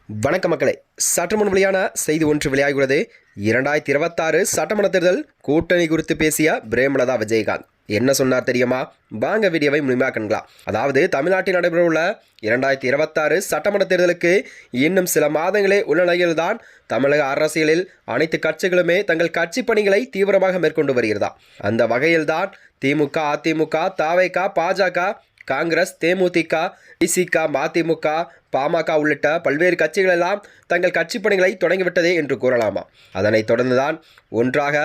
வணக்க மக்களே, சற்று முன் வெளியான செய்தி ஒன்று வெளியாகிறது. 2026 சட்டமன்ற தேர்தல் கூட்டணி குறித்து பேசிய பிரேமலதா விஜயகாந்த் என்ன சொன்னார் தெரியுமா? வாங்க வீடியோவை முழுமையாக காணலாம். அதாவது தமிழ்நாட்டில் நடைபெறவுள்ள 2026 சட்டமன்ற தேர்தலுக்கு இன்னும் சில மாதங்களே உள்ள நிலையில்தான் தமிழக அரசியலில் அனைத்து கட்சிகளுமே தங்கள் கட்சி பணிகளை தீவிரமாக மேற்கொண்டு வருகிறதா. அந்த வகையில்தான் திமுக, அதிமுக, தவேக, பாஜக, காங்கிரஸ், தேமுதிக, விசிக, மதிமுக, பாமக உள்ளிட்ட பல்வேறு கட்சிகள் எல்லாம் தங்கள் கட்சி பணிகளை தொடங்கிவிட்டதே என்று கூறலாமா? அதனைத் தொடர்ந்துதான் ஒன்றாக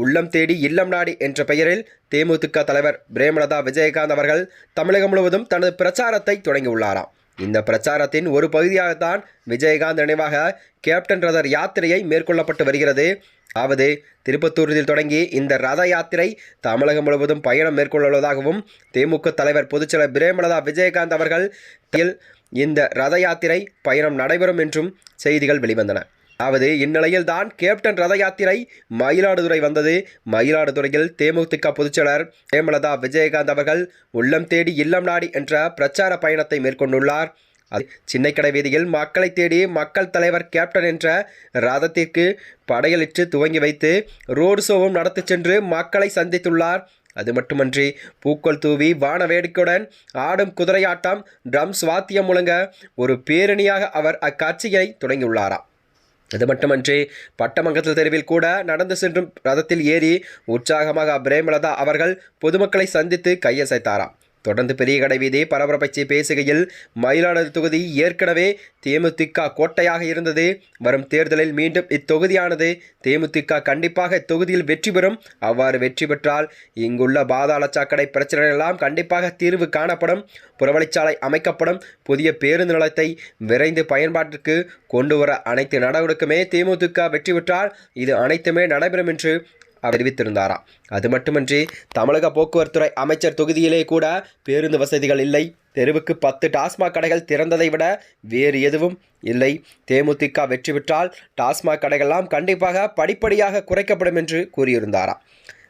உள்ளம் தேடி இல்லம் நாடி என்ற பெயரில் தேமுதிக தலைவர் பிரேமலதா விஜயகாந்த் அவர்கள் தமிழகம் முழுவதும் தனது பிரச்சாரத்தை தொடங்கியுள்ளாராம். இந்த பிரச்சாரத்தின் ஒரு பகுதியாகத்தான் விஜயகாந்த் நினைவாக கேப்டன் ரதர் யாத்திரையை மேற்கொள்ளப்பட்டு வருகிறது. அதாவது திருப்பத்தூரில் தொடங்கி இந்த ரத யாத்திரை தமிழகம் முழுவதும் பயணம் மேற்கொள்ளுவதாகவும் தேமுதிக தலைவர் பொதுச்செயலர் பிரேமலதா விஜயகாந்த் அவர்கள் இந்த ரத யாத்திரை பயணம் நடைபெறும் என்றும் செய்திகள் வெளிவந்தன. அதாவது இந்நிலையில் தான் கேப்டன் ரத யாத்திரை மயிலாடுதுறை வந்தது. மயிலாடுதுறையில் தேமுதிக பொதுச்செயலர் பிரேமலதா விஜயகாந்த் அவர்கள் உள்ளம் தேடி இல்லம் நாடி என்ற பிரச்சார பயணத்தை மேற்கொண்டுள்ளார். சின்னைக்கடை வீதியில் மக்களை தேடி மக்கள் தலைவர் கேப்டன் என்ற ரதத்திற்கு படையலிட்டு துவங்கி வைத்து ரோடு ஷோவும் நடத்தி சென்று மக்களை சந்தித்துள்ளார். அது மட்டுமன்றி பூக்கள் தூவி வான வேடிக்கையுடன் ஆடும் குதிரையாட்டம், ட்ரம்ஸ் வாத்தியம் முழங்க ஒரு பேரணியாக அவர் அக்காட்சியை தொடங்கியுள்ளாராம். அது மட்டுமன்றி பட்டமங்கலத்தில் தெருவில் கூட நடந்து சென்றும் ரதத்தில் ஏறி உற்சாகமாக பிரேமலதா அவர்கள் பொதுமக்களை சந்தித்து கையசைத்தாராம். தொடர்ந்து பெரிய கடை வீதி பரபரப்பை பேசுகையில் மயிலாடுதுறை தொகுதி ஏற்கனவே தேமுதிக கோட்டையாக இருந்தது. வரும் தேர்தலில் மீண்டும் இத்தொகுதியானது தேமுதிக கண்டிப்பாக இத்தொகுதியில் வெற்றி பெறும். அவ்வாறு வெற்றி பெற்றால் இங்குள்ள பாதாள சாக்கடை பிரச்சனைகளெல்லாம் கண்டிப்பாக தீர்வு காணப்படும். புறவழிச்சாலை அமைக்கப்படும். புதிய பேருந்து நிலையத்தை விரைந்து பயன்பாட்டிற்கு கொண்டு வர அனைத்து நடவடிக்கையுமே தேமுதிக வெற்றி பெற்றால் இது அனைத்துமே நடைபெறும் என்று அறிவித்திருந்தாராம். அது மட்டுமின்றி தமிழக போக்குவரத்துறை அமைச்சர் தொகுதியிலே கூட பேருந்து வசதிகள் இல்லை. தெருவுக்கு 10 டாஸ்மாக் கடைகள் திறந்ததை விட வேறு எதுவும் இல்லை. தேமுதிக வெற்றி பெற்றால் டாஸ்மாக் கடைகள்லாம் கண்டிப்பாக படிப்படியாக குறைக்கப்படும் என்று கூறியிருந்தாராம்.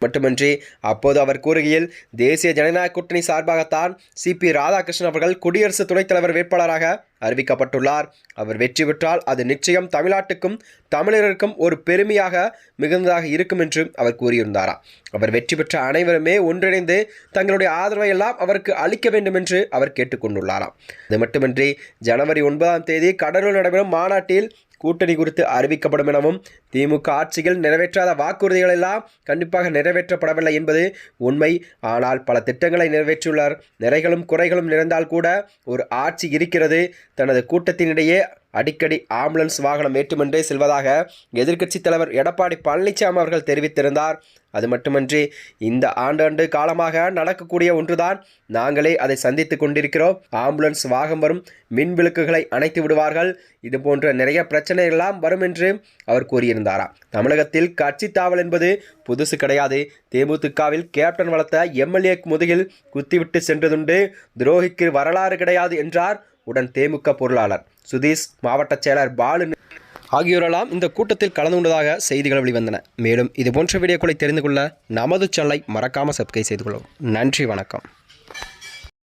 மட்டுமின்றி அப்போது அவர் கூறுகையில் தேசிய ஜனநாயக கூட்டணி சார்பாகத்தான் சிபி ராதாகிருஷ்ணன் அவர்கள் குடியரசு துணைத் தலைவர் வேட்பாளராக அறிவிக்கப்பட்டுள்ளார். அவர் வெற்றி பெற்றால் அது நிச்சயம் தமிழ்நாட்டுக்கும் தமிழருக்கும் ஒரு பெருமையாக மிகுந்ததாக இருக்கும் என்று அவர் கூறியிருந்தாராம். அவர் வெற்றி பெற்ற அனைவருமே ஒன்றிணைந்து தங்களுடைய ஆதரவை எல்லாம் அவருக்கு அளிக்க வேண்டும் என்று அவர் கேட்டுக்கொண்டுள்ளாராம். அது மட்டுமின்றி ஜனவரி 9ஆம் தேதி கடலூர் நடைபெறும் மாநாட்டில் கூட்டணி குறித்து அறிவிக்கப்படும் எனவும் திமுக ஆட்சியில் நிறைவேற்றாத வாக்குறுதிகள் எல்லாம் கண்டிப்பாக நிறைவேற்றப்படவில்லை என்பது உண்மை. ஆனால் பல திட்டங்களை நிறைவேற்றியுள்ளார். நிறைகளும் குறைகளும் நிறைந்தால் கூட ஒரு ஆட்சி இருக்கிறது. தனது கூட்டத்தினிடையே அடிக்கடி ஆம்புலன்ஸ் வாகனம் வேண்டுமென்றே செல்வதாக எதிர்க்கட்சித் தலைவர் எடப்பாடி பழனிசாமி அவர்கள் தெரிவித்திருந்தார். அது மட்டுமன்றி இந்த ஆண்டாண்டு காலமாக நடக்கக்கூடிய ஒன்றுதான். நாங்களே அதை சந்தித்து கொண்டிருக்கிறோம். ஆம்புலன்ஸ் வாகம் வரும், மின் விளக்குகளை அணைத்து விடுவார்கள். இது போன்ற நிறைய பிரச்சனைகள் எல்லாம் வரும் என்று அவர் கூறியிருந்தாராம். தமிழகத்தில் கட்சி தாவல் என்பது புதுசு கிடையாது. தேமுதிகவில் கேப்டன் வளர்த்த எம்எல்ஏ முதுகில் குத்திவிட்டு சென்றதுண்டு. துரோகிக்கு வரலாறு கிடையாது என்றார். உடன் தேமுக பொருளாளர் சுதீஷ், மாவட்ட செயலர் பாலு ஆகியோரெல்லாம் இந்த கூட்டத்தில் கலந்து கொண்டதாக செய்திகள் வெளிவந்தன. மேலும் இதுபோன்ற வீடியோக்களை தெரிந்து கொள்ள நமது சேனலை மறக்காமல் சப்ஸ்கிரைப் செய்து கொள்ளவும். நன்றி, வணக்கம்.